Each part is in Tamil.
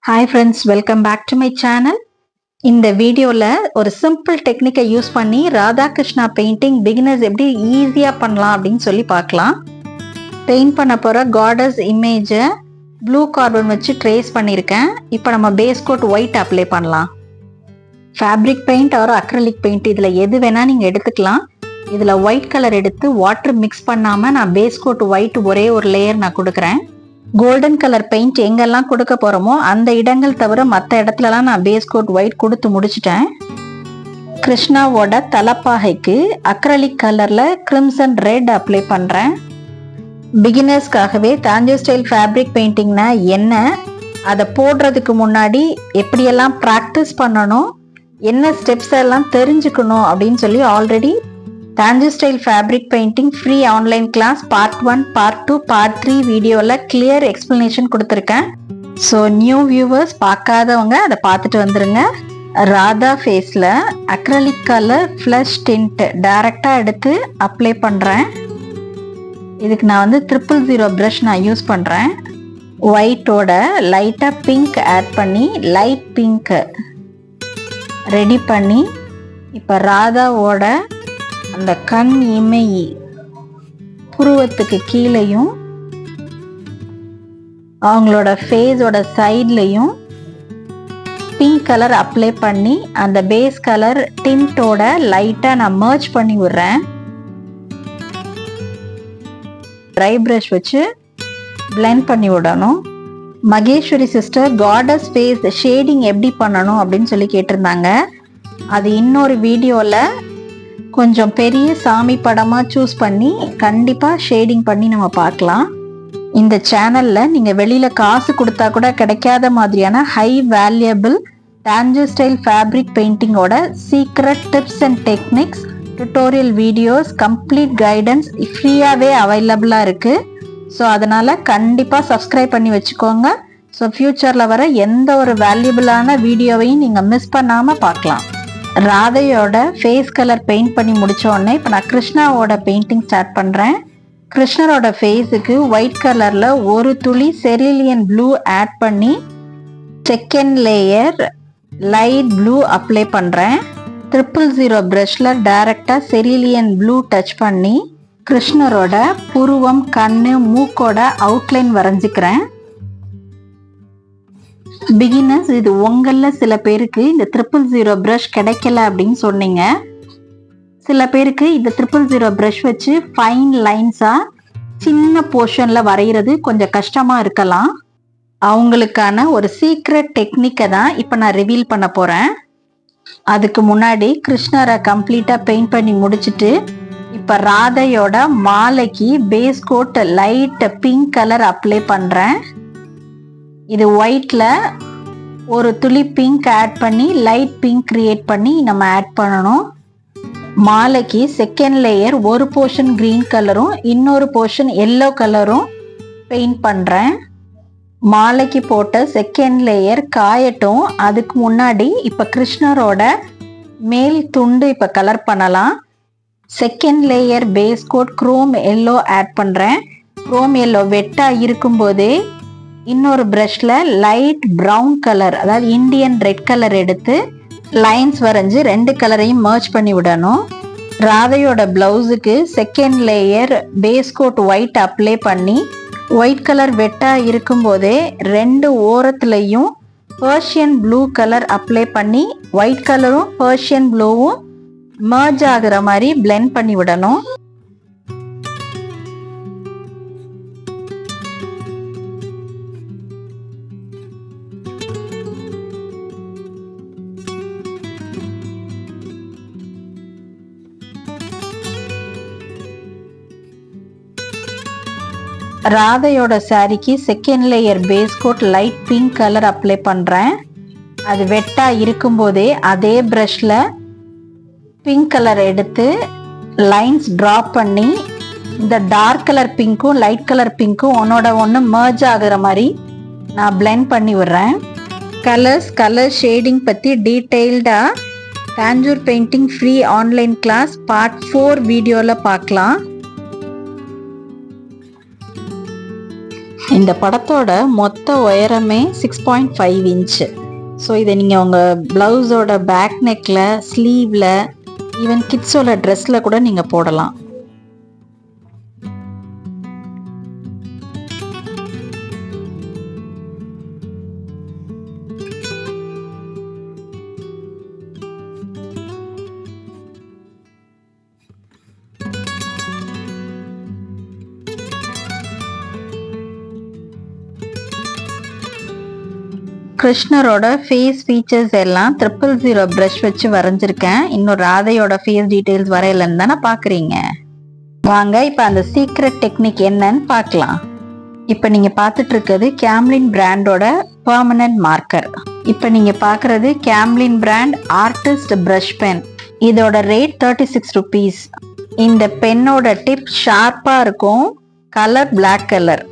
Hi friends, welcome back to my channel. இந்த வீடியோவில் ஒரு சிம்பிள் டெக்னிக்கை யூஸ் பண்ணி ராதாகிருஷ்ணா பெயிண்டிங் பிகினர்ஸ் எப்படி ஈஸியாக பண்ணலாம் அப்படின்னு சொல்லி பார்க்கலாம். பெயிண்ட் பண்ண போகிற காடஸ் இமேஜை ப்ளூ கார்பன் வச்சு ட்ரேஸ் பண்ணியிருக்கேன். இப்போ நம்ம பேஸ் கோட் ஒயிட் அப்ளை பண்ணலாம். Fabric paint or acrylic paint இதில் எது வேணால் நீங்கள் எடுத்துக்கலாம். இதில் ஒயிட் கலர் எடுத்து வாட்டர் மிக்ஸ் பண்ணாமல் நான் பேஸ் கோட் ஒயிட் ஒரே ஒரு லேயர் நான் கொடுக்குறேன். கோல்டன் கலர் பெயிண்ட் எங்கெல்லாம் கொடுக்க போகிறோமோ அந்த இடங்கள் தவிர மற்ற இடத்துலலாம் நான் பேஸ் கோட் ஒயிட் கொடுத்து முடிச்சிட்டேன். கிருஷ்ணாவோட தலப்பாகைக்கு அக்ரலிக் கலரில் கிரிம்சன் ரெட் அப்ளை பண்ணுறேன். பிகினர்ஸ்க்காகவே தாஞ்சூர் ஸ்டைல் ஃபேப்ரிக் பெயிண்டிங்னா என்ன, அதை போடுறதுக்கு முன்னாடி எப்படியெல்லாம் ப்ராக்டிஸ் பண்ணணும், என்ன ஸ்டெப்ஸ் எல்லாம் தெரிஞ்சுக்கணும் அப்படின்னு சொல்லி already Tanjore style fabric painting free online class part 1, part 2, part 3 வீடியோவில் கிளியர் எக்ஸ்பிளனேஷன் கொடுத்துருக்கேன். ஸோ நியூ வியூவர்ஸ் பார்க்காதவங்க அதை பார்த்துட்டு வந்துருங்க. ராதா ஃபேஸில் அக்ரலிக் கலர் ஃப்ளஷ் டிண்ட் டைரெக்டாக எடுத்து அப்ளை பண்ணுறேன். இதுக்கு நான் 000 ப்ரஷ் நான் யூஸ் பண்ணுறேன். ஒயிட்டோட லைட்டாக பிங்க் ஆட் பண்ணி லைட் பிங்க் ரெடி பண்ணி இப்போ ராதாவோட அந்த கண் இமை புருவத்துக்கு கீழேயும் அவங்களோட ஃபேஸோட சைட்லையும் பிங்க் கலர் அப்ளை பண்ணி அந்த பேஸ் கலர் டிண்டோட லைட்டாக நான் மர்ஜ் பண்ணி விடுறேன். ட்ரை ப்ரஷ் வச்சு பிளெண்ட் பண்ணி விடணும். Maheswari sister goddess face shading எப்படி பண்ணணும் அப்படின்னு சொல்லி கேட்டிருந்தாங்க. அது இன்னொரு வீடியோவில் கொஞ்சம் பெரிய சாமி படமாக சூஸ் பண்ணி கண்டிப்பாக ஷேடிங் பண்ணி நம்ம பார்க்கலாம். இந்த சேனலில் நீங்கள் வெளியில் காசு கொடுத்தா கூட கிடைக்காத மாதிரியான high valuable Tanjore style fabric பெயிண்டிங்கோட secret tips and techniques, tutorial videos, complete guidance ஃப்ரீயாகவே அவைலபிளாக இருக்குது. ஸோ அதனால் கண்டிப்பாக சப்ஸ்கிரைப் பண்ணி வச்சுக்கோங்க. ஸோ ஃப்யூச்சரில் வர எந்த ஒரு வேல்யூபிளான வீடியோவையும் நீங்கள் மிஸ் பண்ணாமல் பார்க்கலாம். ராதையோட ஃபேஸ் கலர் பெயிண்ட் பண்ணி முடிச்ச உடனே இப்போ நான் கிருஷ்ணாவோட பெயிண்டிங் ஸ்டார்ட் பண்ணுறேன். கிருஷ்ணரோட ஃபேஸுக்கு ஒயிட் கலரில் ஒரு துளி செரிலியன் ப்ளூ ஆட் பண்ணி second layer light blue apply பண்ணுறேன். 000 ப்ரஷில் டைரெக்டாக செரிலியன் ப்ளூ டச் பண்ணி கிருஷ்ணரோட புருவம், கண்ணு, மூக்கோட அவுட்லைன் வரைஞ்சிக்கிறேன். பிகினர்ஸ், இது உங்களில் சில பேருக்கு இந்த 000 ப்ரஷ் கிடைக்கல அப்படின்னு சொன்னீங்க. சில பேருக்கு இந்த 000 ப்ரஷ் வச்சு ஃபைன் லைன்ஸாக சின்ன போர்ஷனில் வரைகிறது கொஞ்சம் கஷ்டமாக இருக்கலாம். அவங்களுக்கான ஒரு சீக்ரெட் டெக்னிக்கை தான் இப்போ நான் ரிவீல் பண்ண போகிறேன். அதுக்கு முன்னாடி கிருஷ்ணரை கம்ப்ளீட்டாக பெயிண்ட் பண்ணி முடிச்சுட்டு இப்போ ராதையோட மாலைக்கு base coat light pink colour apply பண்ணுறேன். இது ஒயிட்ல ஒரு துளி பிங்க் ஆட் பண்ணி லைட் பிங்க் கிரியேட் பண்ணி நம்ம ஆட் பண்ணணும். மாலைக்கு செகண்ட் லேயர் ஒரு போர்ஷன் கிரீன் கலரும் இன்னொரு போர்ஷன் எல்லோ கலரும் பெயிண்ட் பண்ணுறேன். மாலைக்கு போட்ட செகண்ட் லேயர் காயட்டும். அதுக்கு முன்னாடி இப்போ கிருஷ்ணரோட மேல் துண்டு இப்போ கலர் பண்ணலாம். Second layer base coat chrome yellow add பண்ணுறேன். குரோம் எல்லோ வெட்டாக இருக்கும்போதே இன்னொரு ப்ரஷில் லைட் ப்ரௌன் கலர், அதாவது இண்டியன் ரெட் கலர் எடுத்து லைன்ஸ் வரைஞ்சி 2 கலரையும் மர்ஜ் பண்ணி விடணும். ராதையோட ப்ளவுஸுக்கு second layer base coat white apply பண்ணி ஒயிட் கலர் வெட்டாக இருக்கும்போதே 2 ஓரத்துலையும் பர்ஷியன் ப்ளூ கலர் அப்ளை பண்ணி ஒயிட் கலரும் பர்ஷியன் ப்ளூவும் மர்ஜ் ஆகுற மாதிரி பிளெண்ட் பண்ணி விடணும். ராதையோட சாரிக்கு second layer base coat light pink colour apply பண்ணுறேன். அது வெட்டாக இருக்கும்போதே அதே ப்ரஷில் பிங்க் கலர் எடுத்து லைன்ஸ் ட்ரா பண்ணி இந்த டார்க் கலர் பிங்க்கும் லைட் கலர் பிங்க்கும் ஒன்னோட ஒன்று மர்ஜ் ஆகுற மாதிரி நான் பிளெண்ட் பண்ணி விடுறேன். கலர் ஷேடிங் பற்றி டீட்டெயில்டாக Tanjore painting free online class part 4 வீடியோவில் பார்க்கலாம். இந்த படத்தோட மொத்த உயரமே 6.5 இன்ச்சு. ஸோ இதை நீங்கள் உங்கள் ப்ளவுஸோட பேக் நெக்கில், ஸ்லீவில், ஈவன் கிட்ஸோட ட்ரெஸ்ஸில் கூட நீங்கள் போடலாம். கிருஷ்ணரோட ஃபேஸ் ஃபீச்சர்ஸ் எல்லாம் 000 ப்ரஷ் வச்சு வரைஞ்சிருக்கேன். இன்னும் ராதையோட ஃபேஸ் டீட்டெயில்ஸ் வரையலன்னு தானே பார்க்குறீங்க. வாங்க இப்போ அந்த சீக்ரெட் டெக்னிக் என்னன்னு பார்க்கலாம். இப்போ நீங்கள் பார்த்துட்டு இருக்கிறது கேம்லின் பிராண்டோட பெர்மனன்ட் மார்க்கர். இப்போ நீங்கள் பார்க்குறது Camlin brand artist brush pen. இதோட ரேட் 36 rupees. இந்த பென்னோட டிப் ஷார்ப்பாக இருக்கும், கலர் பிளாக் கலர்.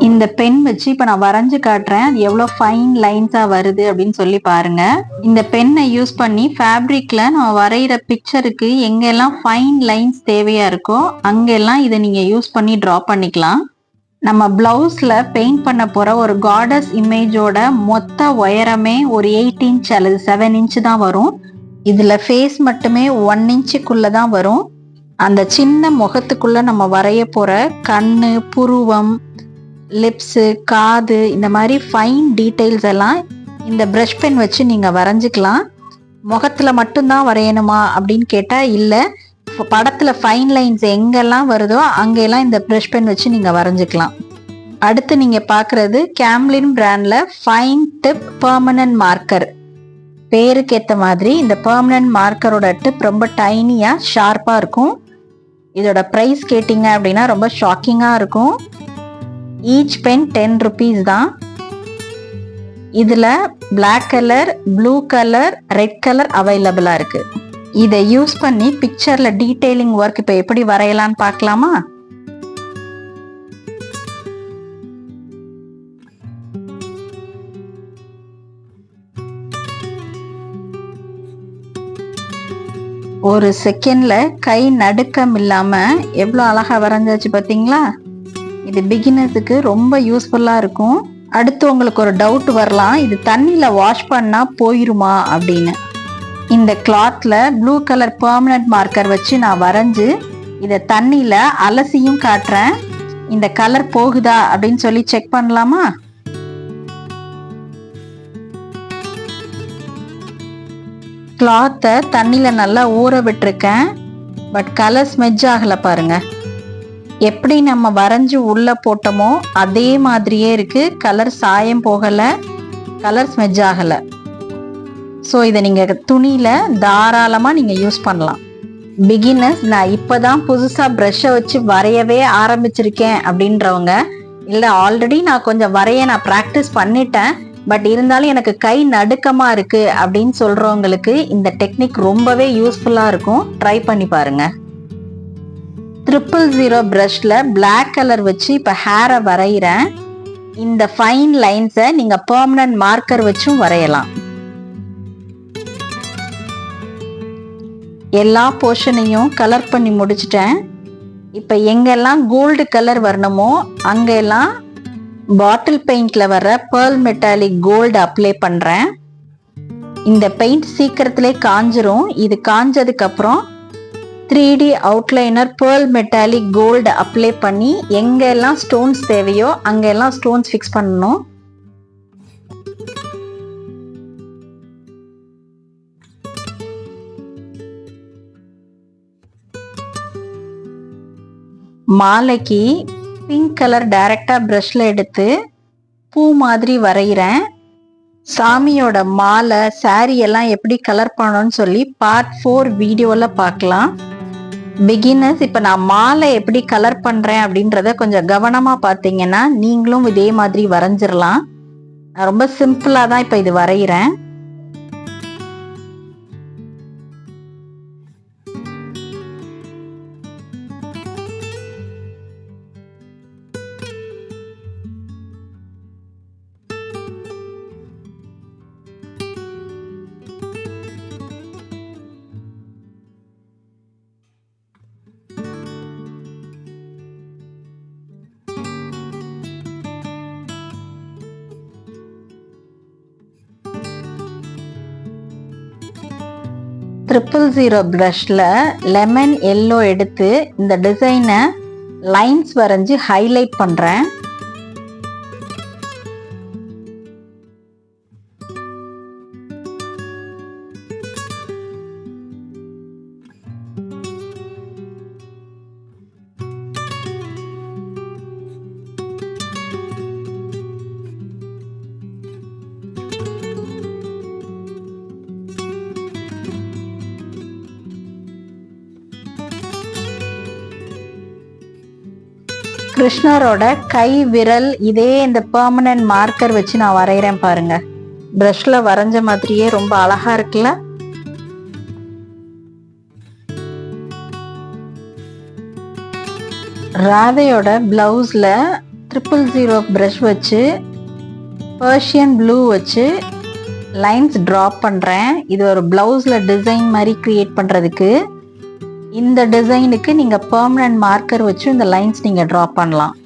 இந்த பென் வச்சு இப்போ நான் வரைஞ்சு காட்டுறேன், அது எவ்வளோ ஃபைன் லைன்ஸாக வருது அப்படின்னு சொல்லி பாருங்க. இந்த பென்னை யூஸ் பண்ணி ஃபேப்ரிக்ல நம்ம வரைகிற பிக்சருக்கு எங்கெல்லாம் ஃபைன் லைன்ஸ் தேவையா இருக்கோ அங்கெல்லாம் இதை நீங்கள் யூஸ் பண்ணி ட்ரா பண்ணிக்கலாம். நம்ம பிளவுஸ்ல பெயிண்ட் பண்ண போற ஒரு காடஸ் இமேஜோட மொத்த உயரமே ஒரு 8 inch அல்லது 7 inch தான் வரும். இதுல ஃபேஸ் மட்டுமே 1 inchக்குள்ள தான் வரும். அந்த சின்ன முகத்துக்குள்ள நம்ம வரைய போற கண்ணு, புருவம், லிப்ஸு, காது, இந்த மாதிரி ஃபைன் டீட்டெயில்ஸ் எல்லாம் இந்த ப்ரஷ் பென் வச்சு நீங்கள் வரைஞ்சிக்கலாம். முகத்தில் மட்டும்தான் வரையணுமா அப்படின்னு கேட்டால் இல்லை, படத்தில் ஃபைன் லைன்ஸ் எங்கெல்லாம் வருதோ அங்கெல்லாம் இந்த ப்ரஷ் பென் வச்சு நீங்கள் வரைஞ்சிக்கலாம். அடுத்து நீங்கள் பார்க்குறது கேம்லின் பிராண்டில் ஃபைன் டிப் பெர்மனன்ட் மார்க்கர். பேருக்கு ஏற்ற மாதிரி இந்த பெர்மனன்ட் மார்க்கரோட டிப் ரொம்ப டைனியாக ஷார்ப்பாக இருக்கும். இதோட ப்ரைஸ் கேட்டிங்க அப்படின்னா ரொம்ப ஷாக்கிங்காக இருக்கும். ஈச் பென் 10 rupees தான். இதில் black colour, blue colour, red colour அவைலபிளாக இருக்குது. இதை யூஸ் பண்ணி பிக்சரில் டீட்டெயிலிங் ஒர்க் இப்போ எப்படி வரையலான்னு பார்க்கலாமா? ஒரு செகண்ட்ல கை நடுக்கம் இல்லாமல் எவ்வளோ அழகாக வரைஞ்சாச்சு பார்த்தீங்களா? இது பிகினர்ஸுக்கு ரொம்ப யூஸ்ஃபுல்லாக இருக்கும். அடுத்து உங்களுக்கு ஒரு டவுட் வரலாம், இது தண்ணியில் வாஷ் பண்ணால் போயிருமா அப்படின்னு. இந்த கிளாத்தில் ப்ளூ கலர் பெர்மனன்ட் மார்க்கர் வச்சு நான் வரைஞ்சி இதை தண்ணியில் அலசியும் காட்டுறேன். இந்த கலர் போகுதா அப்படின்னு சொல்லி செக் பண்ணலாமா? கிளாத்தை தண்ணியில் நல்லா ஊற விட்டுருக்கேன், பட் கலர் ஸ்மெட்ச் ஆகலை பாருங்க. எப்படி நம்ம வரைஞ்சி உள்ளே போட்டோமோ அதே மாதிரியே இருக்குது. கலர் சாயம் போகலை, கலர் ஸ்மெட்ச் ஆகலை. ஸோ இதை நீங்கள் துணியில் தாராளமாக நீங்கள் யூஸ் பண்ணலாம். பிகினர்ஸ், நான் இப்போ தான் புதுசாக ப்ரஷ்ஷை வச்சு வரையவே ஆரம்பிச்சிருக்கேன் அப்படின்றவங்க, இல்லை ஆல்ரெடி நான் கொஞ்சம் நான் ப்ராக்டிஸ் பண்ணிட்டேன், பட் இருந்தாலும் எனக்கு கை நடுக்கமாக இருக்குது அப்படின்னு சொல்கிறவங்களுக்கு இந்த டெக்னிக் ரொம்பவே யூஸ்ஃபுல்லாக இருக்கும். ட்ரை பண்ணி பாருங்கள். 000 ப்ரஷ்ல பிளாக் கலர் வச்சு இப்போ ஹேரை வரைகிறேன். இந்த ஃபைன் லைன்ஸை நீங்கள் பெர்மனன்ட் மார்க்கர் வச்சும் வரையலாம். எல்லா போர்ஷனையும் கலர் பண்ணி முடிச்சிட்டேன். இப்போ எங்கெல்லாம் கோல்டு கலர் வரணுமோ அங்கெல்லாம் பாட்டில் பெயிண்ட்ல வர பேர்ல் மெட்டாலிக் கோல்டு அப்ளை பண்ணுறேன். இந்த பெயிண்ட் சீக்கிரத்திலே காஞ்சிரும். இது காஞ்சதுக்கு அப்புறம் 3D outliner pearl metallic gold apply பண்ணி எங்கெல்லாம் ஸ்டோன்ஸ் தேவையோ அங்கெல்லாம் ஸ்டோன்ஸ் ஃபிக்ஸ் பண்ணணும். மாலைக்கு பிங்க் கலர் டைரக்டா ப்ரஷ்ல எடுத்து பூ மாதிரி வரைகிறேன். சாமியோட மாலை, சாரி எல்லாம் எப்படி கலர் பண்ணணும்னு சொல்லி பார்ட் 4 வீடியோவில் பார்க்கலாம். பிகினர்ஸ், இப்போ நான் மாலை எப்படி கலர் பண்ணுறேன் அப்படின்றத கொஞ்சம் கவனமாக பார்த்தீங்கன்னா நீங்களும் இதே மாதிரி வரைஞ்சிடலாம். நான் ரொம்ப சிம்பிளாக தான் இப்போ இது வரைகிறேன். 000 ப்ரஷ்ல லெமன் எல்லோ எடுத்து இந்த டிசைனை லைன்ஸ் வரைஞ்சி ஹைலைட் பண்றேன். கிருஷ்ணரோட கை விரல் இதே இந்த பெர்மனன்ட் மார்க்கர் வச்சு நான் வரைகிறேன் பாருங்க. பிரஷ்ல வரைஞ்ச மாதிரியே ரொம்ப அழகா இருக்குல்ல. ராதையோட பிளவுஸ்ல 000 பிரஷ் வச்சு பர்ஷியன் ப்ளூ வச்சு லைன்ஸ் டிராப் பண்றேன். இது ஒரு பிளவுஸ்ல டிசைன் மாதிரி கிரியேட் பண்றதுக்கு. இந்த டிசைனுக்கு நீங்க பெர்மனன்ட் மார்க்கர் வச்சு இந்த லைன்ஸ் நீங்க டிரா பண்ணலாம்.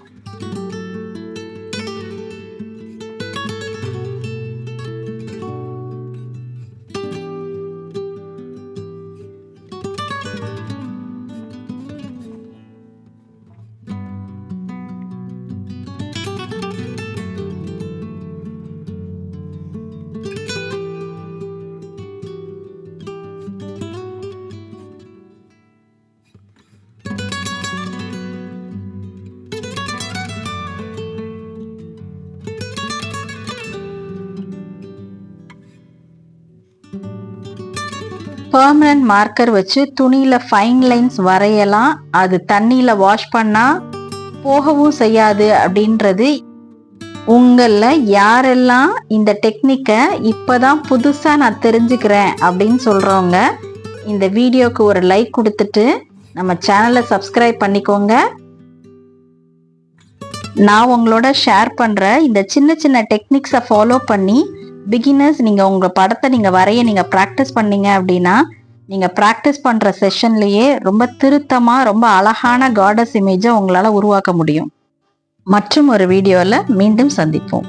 பெர்மனன்ட் மார்க்கர் வச்சு துணியில ஃபைன் லைன்ஸ் வரையலாம். அது தண்ணியில வாஷ் பண்ணா போகவும் செய்யாது அப்படின்றது. உங்கள யாரெல்லாம் இந்த டெக்னிக்கை இப்பதான் புதுசா நான் தெரிஞ்சுக்கிறேன் அப்படின்னு சொல்றவங்க இந்த வீடியோக்கு ஒரு லைக் கொடுத்துட்டு நம்ம சேனலை சப்ஸ்கிரைப் பண்ணிக்கோங்க. நான் உங்களோட ஷேர் பண்ற இந்த சின்ன சின்ன டெக்னிக்ஸை ஃபாலோ பண்ணி பிகினர்ஸ் நீங்க உங்க படத்தை நீங்க வரைய நீங்க ப்ராக்டிஸ் பண்ணீங்க அப்படின்னா நீங்க ப்ராக்டிஸ் பண்ற செஷன்லயே ரொம்ப திருத்தமா ரொம்ப அழகான காடஸ் இமேஜை உங்களால உருவாக்க முடியும். மற்றும் ஒரு வீடியோல மீண்டும் சந்திப்போம்.